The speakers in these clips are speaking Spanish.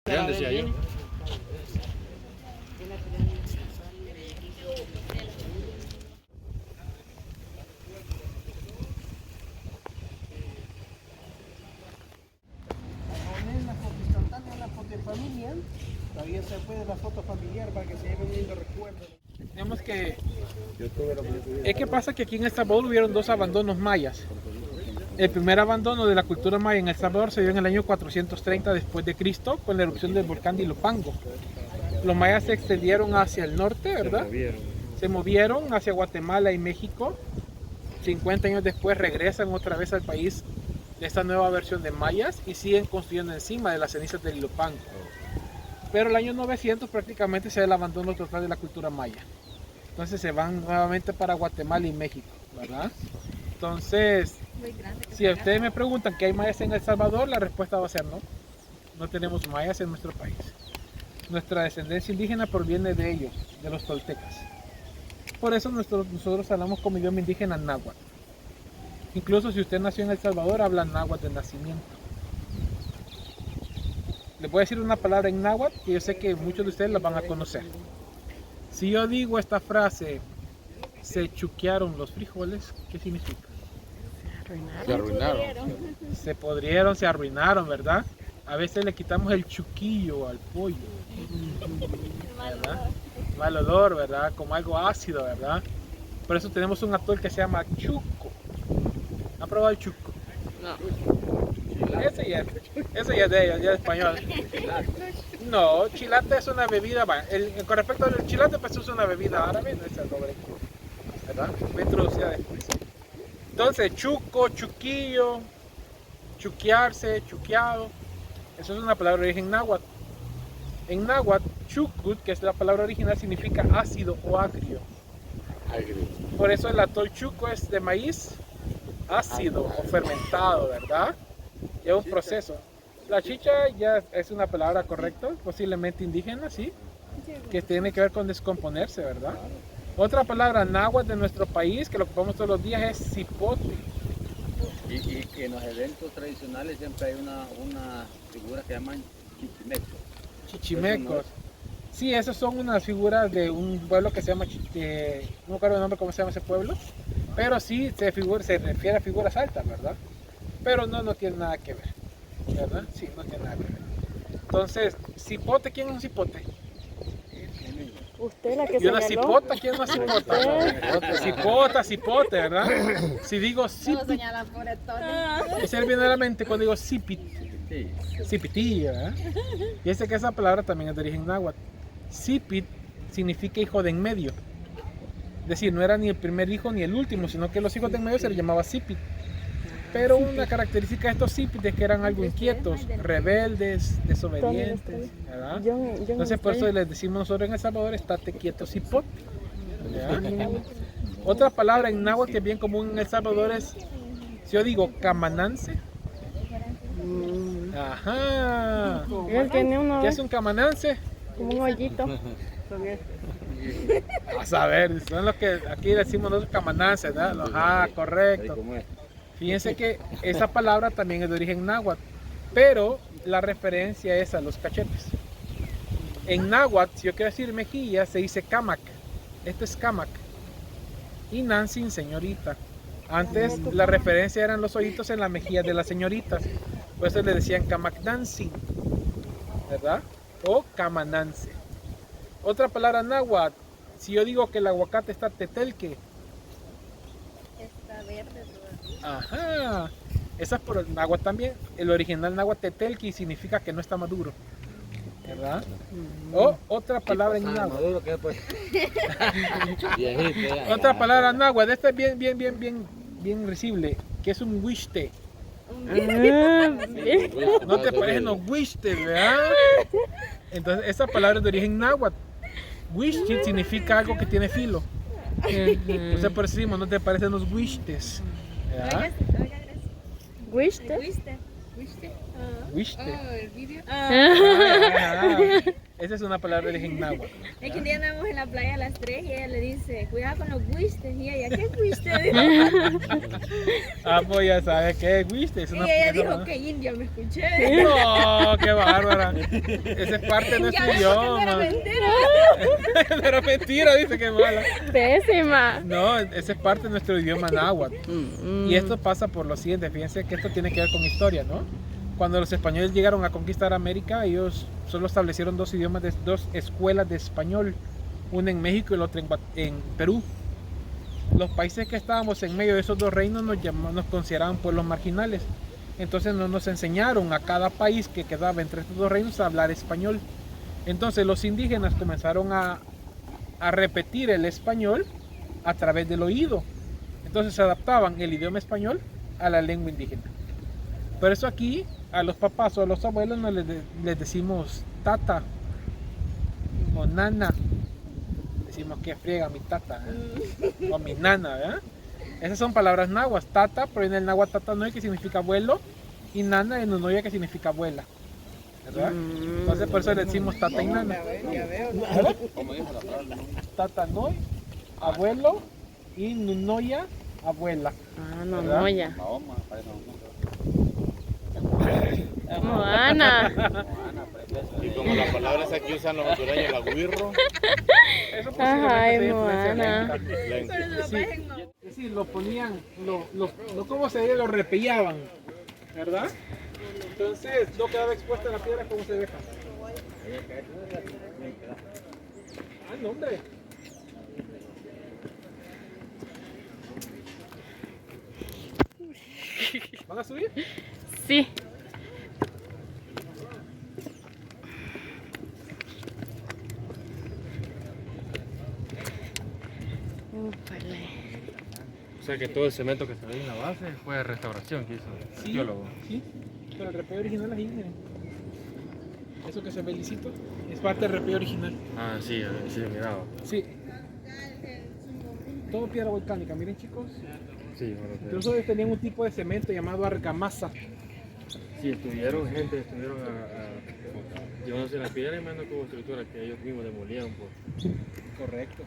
Decía yo. La foto instantánea, la foto de familia. Todavía se puede la foto familiar para que se lleven un lindo recuerdo. Digamos que es que pasa que aquí en El Salvador hubieron dos abandonos mayas. El primer abandono de la cultura maya en El Salvador se dio en el año 430 después de Cristo con la erupción del volcán de Ilopango. Los mayas se extendieron hacia el norte, ¿verdad? Se movieron hacia Guatemala y México. 50 años después regresan otra vez al país de esta nueva versión de mayas y siguen construyendo encima de las cenizas del Ilopango. Pero el año 900 prácticamente se da el abandono total de la cultura maya. Entonces se van nuevamente para Guatemala y México, ¿verdad? Entonces, si ustedes me preguntan ¿qué hay mayas en El Salvador? La respuesta va a ser no. No tenemos mayas en nuestro país. Nuestra descendencia indígena proviene de ellos, de los toltecas. Por eso nosotros hablamos como idioma indígena náhuatl. Incluso si usted nació en El Salvador, habla náhuatl de nacimiento. Les voy a decir una palabra en náhuatl que yo sé que muchos de ustedes la van a conocer. Si yo digo esta frase, se chuquearon los frijoles, ¿qué significa? Se arruinaron. Se podrieron, se arruinaron, ¿verdad? A veces le quitamos el chuquillo al pollo, ¿verdad? Mal olor, ¿verdad? Como algo ácido, ¿verdad? Por eso tenemos un atol que se llama chuco. ¿Han probado el chuco? No. Ese ya es de ellos, ya es español. No, chilate es una bebida, con respecto al chilate, pues es una bebida árabe, no es el doble, ¿verdad? Fue introducida después. Entonces, chuco, chuquillo, chuquearse, chuqueado, eso es una palabra de origen náhuatl. En náhuatl, chucut, que es la palabra original, significa ácido o agrio. Por eso el atol chuco es de maíz ácido o fermentado, ¿verdad? Es un proceso. La chicha ya es una palabra correcta, posiblemente indígena, sí, que tiene que ver con descomponerse, ¿verdad? Otra palabra náhuatl de nuestro país que lo ocupamos todos los días es cipote. Y que en los eventos tradicionales siempre hay una figura que llaman chichimecos. Chichimecos. Sí, esas son unas figuras de un pueblo que se llama, no me acuerdo el nombre cómo se llama ese pueblo, pero sí se refiere a figuras altas, ¿verdad? Pero no tiene nada que ver, ¿verdad? Sí, no tiene nada que ver. Entonces, cipote, ¿quién es un cipote? Usted la que ¿Y una señaló. cipota? ¿Quién es una cipota? Cipota, cipote, ¿verdad? Si digo cipit, ese viene a la mente cuando digo cipit. Cipití, ¿verdad? Y que esa palabra también es de origen náhuatl. Cipit significa hijo de en medio. Es decir, no era ni el primer hijo ni el último, sino que los hijos de en medio se les llamaba cipit. Pero una característica de estos cipit es que eran algo inquietos, rebeldes, desobedientes, ¿verdad? Entonces por eso les decimos nosotros en El Salvador, estate quieto, cipot. Otra palabra en náhuatl que es bien común en El Salvador es, si yo digo camanance. Ajá. Él tiene uno ¿Qué es un camanance? como un hoyito. A saber, son los que aquí decimos nosotros camanances, ¿verdad? Correcto. Fíjense que esa palabra también es de origen náhuatl, pero la referencia es a los cachetes. En náhuatl, si yo quiero decir mejilla, se dice camac. Esto es camac. Y Nancy, señorita. Antes la referencia eran los hoyitos en las mejillas de las señoritas. Por eso le decían camac dancing, ¿verdad? O camanance. Otra palabra náhuatl, si yo digo que el aguacate está tetelque. Está verde todavía. Ajá. Esa es por el náhuatl también. El original náhuatl tetelque significa que no está maduro, ¿verdad? O otra palabra en náhuatl. Maduro que pues. Otra palabra náhuatl, esta es bien risible, que es un huiste. No te parecen los huistes, ¿verdad? Entonces esa palabra es de origen náhuatl. Huiste significa algo que tiene filo. Entonces por eso decimos, no te parecen los huistes, ¿verdad? ¿Wiste? ¿Viste? ¿Viste? Huiste. Oh, el vídeo. Ah, Esa es una palabra de origen náhuatl. Es que un día andamos en la playa a las 3 y ella le dice, cuidado con los guistes. Y ella, ¿qué guistes? Ah, pues ya sabes qué es, ¿viste? Es Y una ella esa- dijo, que india me escuché. No, qué bárbara. Esa es parte de nuestro Ya dijo que no era idioma. mentira. Pero mentira, dice que mala. Pésima. No, ese es parte de nuestro idioma náhuatl. Y esto pasa por lo siguiente, fíjense que esto tiene que ver con historia, ¿no? Cuando los españoles llegaron a conquistar América, ellos solo establecieron dos idiomas, dos escuelas de español, una en México y la otra en Perú. Los países que estábamos en medio de esos dos reinos nos consideraban pueblos marginales. Entonces no nos enseñaron a cada país que quedaba entre estos dos reinos a hablar español. Entonces los indígenas comenzaron a repetir el español a través del oído. Entonces se adaptaban el idioma español a la lengua indígena. Por eso aquí a los papás o a los abuelos no les decimos tata o nana. Decimos que friega mi tata, ¿eh? O mi nana, ¿verdad? Esas son palabras nahuas. Tata proviene del náhuatl tatanoy, que significa abuelo, y nana de nunoya, que significa abuela, ¿verdad? Entonces por eso le decimos tata y nana. ¿Verdad? Tatanoy, abuelo, y nunoya, abuela. Ah, no, ¿verdad? no, ya. Mahoma, parece Mahoma. Moana. Y como las palabras aquí usan los hondureños, la guirro, Eso Ay, posiblemente sea influencia Moana. lenca. Pero su papá es en no. Sí, lo ponían, ¿cómo se dice? Lo repellaban, ¿verdad? Entonces no quedaba expuesta la piedra como se deja. Ah, no, hombre. ¿Van a subir? Sí. Úpale. o sea que todo el cemento que se ve en la base fue de restauración que hizo el arqueólogo. Sí, pero el repello original es ígneo. Eso que se ve lisito es parte del repello original. Ah, sí, sí, miraba. Sí. Todo piedra volcánica, miren chicos. Sí, bueno, Incluso ellos tenían un tipo de cemento llamado argamasa. sí, estuvieron llevándose la piedra y mandando como estructura que ellos mismos demolieron. Pues. Correcto.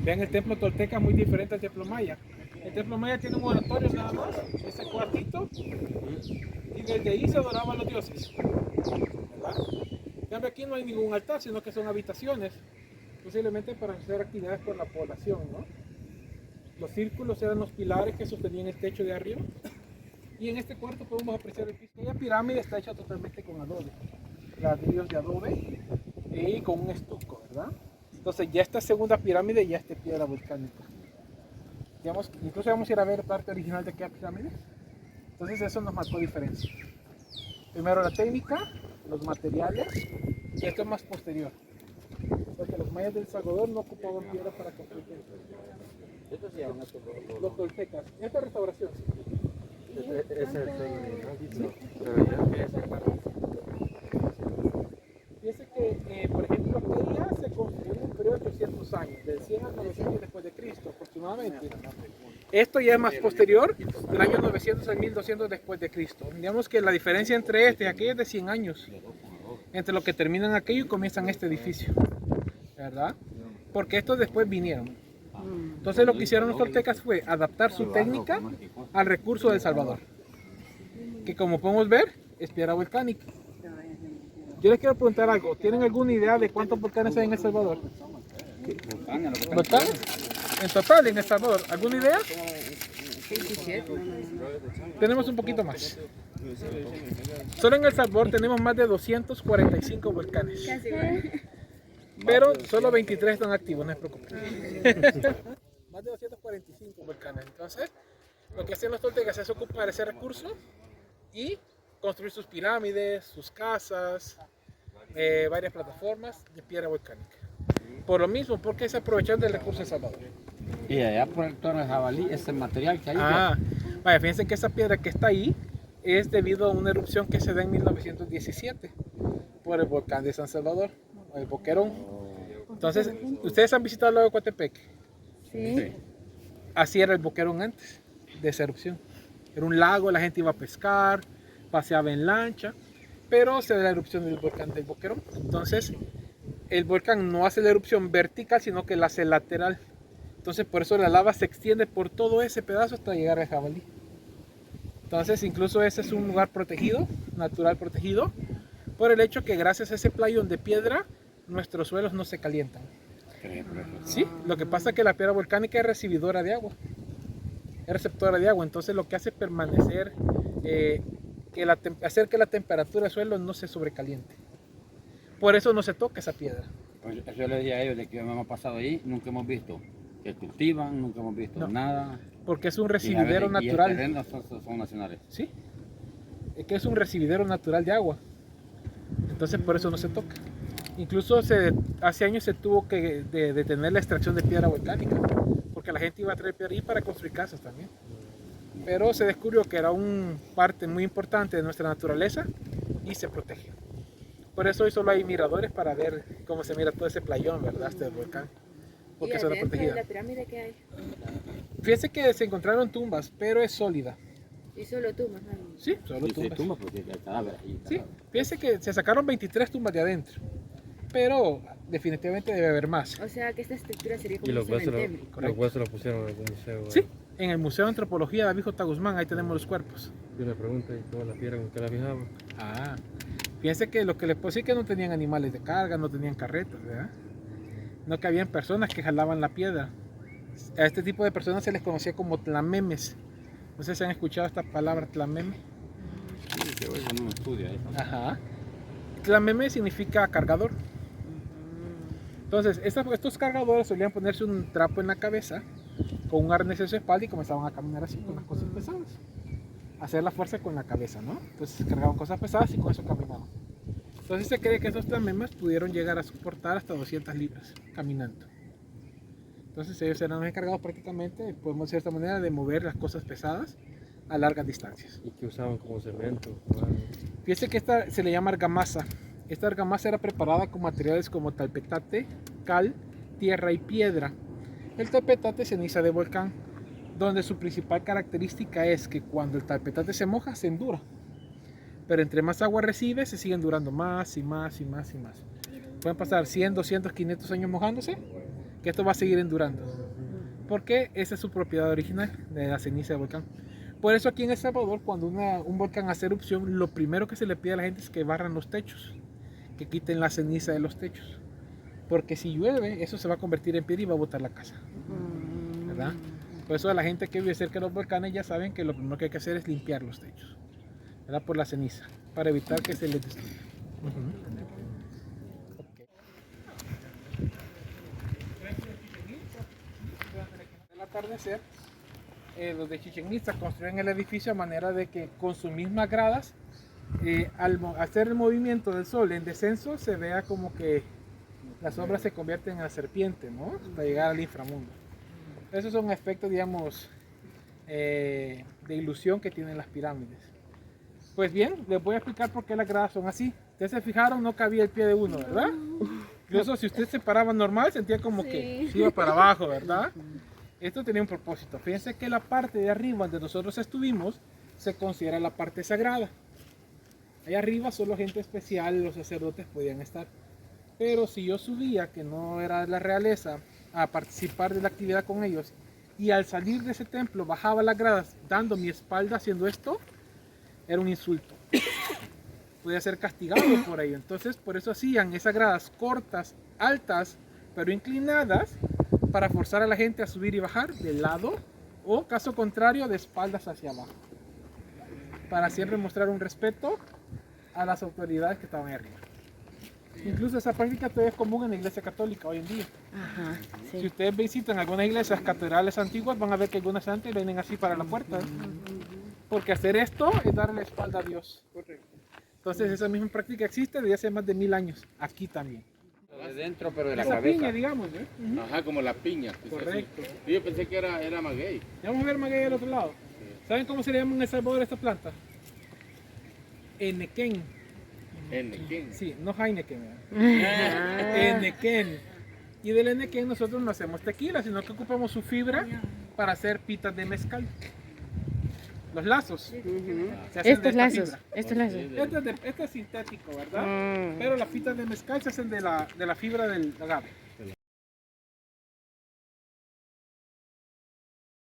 Vean el templo tolteca muy diferente al templo maya. El templo maya tiene un oratorio nada más, ese cuartito, y desde ahí se adoraban a los dioses. ¿Verdad? En cambio aquí no hay ningún altar, sino que son habitaciones, posiblemente para hacer actividades con la población, ¿no? Los círculos eran los pilares que sostenían el techo de arriba. Y en este cuarto podemos apreciar el piso. La pirámide está hecha totalmente con adobe, ladrillos de adobe y con un estuco, ¿verdad? Entonces ya esta segunda pirámide ya es de piedra volcánica. Digamos, incluso vamos a ir a ver parte original de aquella pirámide. Entonces eso nos marcó diferencia. Primero la técnica, los materiales, y esto es más posterior. Porque los mayas del Salvador no ocupaban piedra para construir templos. Esto se llama Los toltecas. Esta restauración, sí. Ese es el segundo, pero ya que esa parte. Fíjense que, por ejemplo, aquella se construyó en un periodo de 800 años, del 100 al 900 después de Cristo, aproximadamente. Esto ya es más posterior, del año 900 al 1200 después de Cristo. Digamos que la diferencia entre este y aquello es de 100 años, entre lo que terminan aquello y comienzan este edificio, ¿verdad? Porque estos después vinieron. Entonces lo que hicieron los toltecas fue adaptar su técnica al recurso del Salvador, que como podemos ver es piedra volcánica. Yo les quiero preguntar algo, ¿tienen alguna idea de cuántos volcanes hay en El Salvador? ¿Volcanes? En total en El Salvador, ¿alguna idea? Tenemos un poquito más. Solo en El Salvador tenemos más de 245 volcanes. Pero solo 23 están activos, no se preocupen. Más de 245 volcanes. Entonces, lo que hacen los toltecas es ocupar ese recurso y construir sus pirámides, sus casas, varias plataformas de piedra volcánica. Por lo mismo, porque se aprovechan del recurso de Salvador. Y allá por el Torre Jabalí, ese material que hay. Vaya, fíjense que esa piedra que está ahí es debido a una erupción que se da en 1917 por el volcán de San Salvador, el Boquerón. Entonces, ¿ustedes han visitado el lago de Coatepeque? Sí. Así era el Boquerón antes de esa erupción. Era un lago, la gente iba a pescar, paseaba en lancha. pero se da la erupción del volcán del Boquerón. Entonces el volcán no hace la erupción vertical, sino que la hace lateral. Entonces por eso la lava se extiende por todo ese pedazo hasta llegar al Jabalí. Entonces incluso ese es un lugar protegido, natural protegido, por el hecho que gracias a ese playón de piedra, nuestros suelos no se calientan. Sí, lo que pasa es que la piedra volcánica es recibidora de agua, es receptora de agua, entonces lo que hace es permanecer, hacer que la temperatura del suelo no se sobrecaliente. Por eso no se toca esa piedra. Pues yo le decía a ellos de que hemos pasado ahí, nunca hemos visto que cultivan, nunca hemos visto nada. Porque es un recibidero natural. Y el terreno son nacionales. Sí, es que es un recibidero natural de agua. Entonces por eso no se toca. Incluso hace años se tuvo que detener la extracción de piedra volcánica, porque la gente iba a traer piedra ahí para construir casas también. Pero se descubrió que era una parte muy importante de nuestra naturaleza y se protege. Por eso hoy solo hay miradores para ver cómo se mira todo ese playón, ¿verdad? Este volcán. Porque ¿Y es una adentro de protegida. la pirámide qué hay? Fíjense que se encontraron tumbas, pero es sólida. Y solo tú, más nada. Sí, solo tumbas. Tumba porque el cadáver ahí. Sí, fíjense que se sacaron 23 tumbas de adentro, pero definitivamente debe haber más. O sea que esta estructura sería como Y los un huesos, cementerio. los huesos los pusieron en el museo. Sí, en el Museo de Antropología David J. Guzmán, ahí tenemos los cuerpos. Y una pregunta, ¿y todas las piedras con que la fijaban? Ah, fíjense que lo que les puedo decir es que no tenían animales de carga, no tenían carretas, ¿verdad? No que habían personas que jalaban la piedra. A este tipo de personas se les conocía como tlamemes. No sé si han escuchado esta palabra tlameme. Sí, que hoy uno estudia eso. Ajá. Tlameme significa cargador. Entonces, estos cargadores solían ponerse un trapo en la cabeza con un arnés en su espalda y comenzaban a caminar así con las cosas pesadas. Hacer la fuerza con la cabeza, ¿no? Entonces cargaban cosas pesadas y con eso caminaban. Entonces se cree que esos tlamemes pudieron llegar a soportar hasta 200 libras caminando. Entonces ellos eran los encargados prácticamente, podemos decir de esta manera, de mover las cosas pesadas a largas distancias. ¿Y que usaban como cemento? Fíjense que esta se le llama argamasa. Esta argamasa era preparada con materiales como talpetate, cal, tierra y piedra. El talpetate es ceniza de volcán, donde su principal característica es que cuando el talpetate se moja, se endura. Pero entre más agua recibe, se sigue endurando más y más y más y más. Pueden pasar 100, 200, 500 años mojándose, que esto va a seguir endurando. Porque esa es su propiedad original de la ceniza de volcán. Por eso aquí en El Salvador, cuando un volcán hace erupción, lo primero que se le pide a la gente es que barran los techos, que quiten la ceniza de los techos. Porque si llueve, eso se va a convertir en piedra y va a botar la casa. ¿Verdad? Por eso la gente que vive cerca de los volcanes ya saben que lo primero que hay que hacer es limpiar los techos, ¿verdad? Por la ceniza, para evitar que se les destruya. Al atardecer, los de Chichén Itzá construyen el edificio a manera de que con sus mismas gradas, al hacer el movimiento del sol en descenso, se vea como que las sombras se convierten en la serpiente, ¿no? Hasta llegar al inframundo. Esos son efectos, digamos, de ilusión que tienen las pirámides. Pues bien, les voy a explicar por qué las gradas son así. Ustedes se fijaron, no cabía el pie de uno, ¿verdad? Incluso si usted se paraba normal, sentía como que se iba para abajo, ¿verdad? Esto tenía un propósito. Fíjense que la parte de arriba donde nosotros estuvimos se considera la parte sagrada. Allá arriba solo gente especial, los sacerdotes podían estar. Pero si yo subía, que no era de la realeza, a participar de la actividad con ellos, y al salir de ese templo bajaba las gradas dando mi espalda haciendo esto, era un insulto. Podía ser castigado por ello. Entonces por eso hacían esas gradas cortas, altas, pero inclinadas, para forzar a la gente a subir y bajar de lado, o caso contrario, de espaldas hacia abajo, para siempre mostrar un respeto a las autoridades que estaban ahí arriba. Incluso esa práctica todavía es común en la iglesia católica hoy en día. Ajá, Si sí. ustedes visitan algunas iglesias catedrales antiguas, van a ver que algunas antes vienen así para la puerta. Porque hacer esto es darle la espalda a Dios. Entonces esa misma práctica existe desde hace más de 1000 años. Aquí también. De dentro, pero de la Esa cabeza. piña, digamos, ¿eh? Ujú. Ajá, como la piña. Correcto. Sí, yo pensé que era maguey. Ya vamos a ver maguey al otro lado. ¿Saben cómo se le llama en El Salvador esta planta? Enequén. ¿Quién? Sí, no Heineken. Enequén. Y del enequén nosotros no hacemos tequila, sino que ocupamos su fibra para hacer pitas de mezcal. los lazos. Ujú. Se hacen de Estos esta lazos. fibra. Estos lazos. Este es sintético, ¿verdad? Mm. Pero las fitas de mezcal se hacen de la fibra del agave.